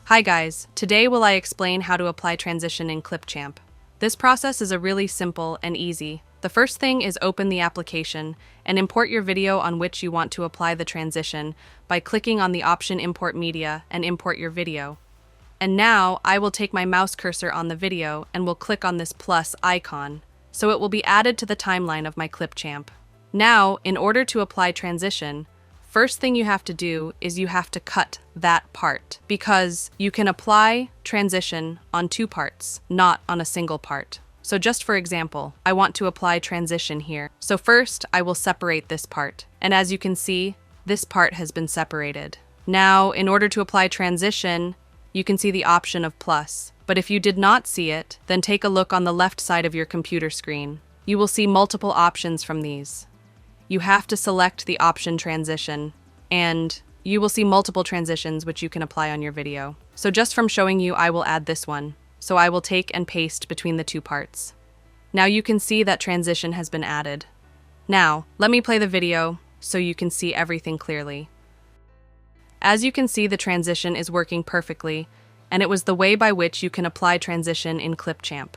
Hi guys, today will I explain how to apply transition in Clipchamp. This process is really simple and easy. The first thing is open the application and import your video on which you want to apply the transition by clicking on the option Import Media and import your video. And now I will take my mouse cursor on the video and will click on this plus icon, so it will be added to the timeline of my Clipchamp. Now, in order to apply transition, first thing you have to do is you have to cut that part, because you can apply transition on two parts, not on a single part. So just for example, I want to apply transition here. So first, I will separate this part. And as you can see, this part has been separated. Now, in order to apply transition, you can see the option of plus. But if you did not see it, then take a look on the left side of your computer screen. You will see multiple options from these. You have to select the option transition, and you will see multiple transitions which you can apply on your video. So just from showing you, I will add this one. So I will take and paste between the two parts. Now you can see that transition has been added. Now, let me play the video so you can see everything clearly. As you can see, the transition is working perfectly, and it was the way by which you can apply transition in Clipchamp.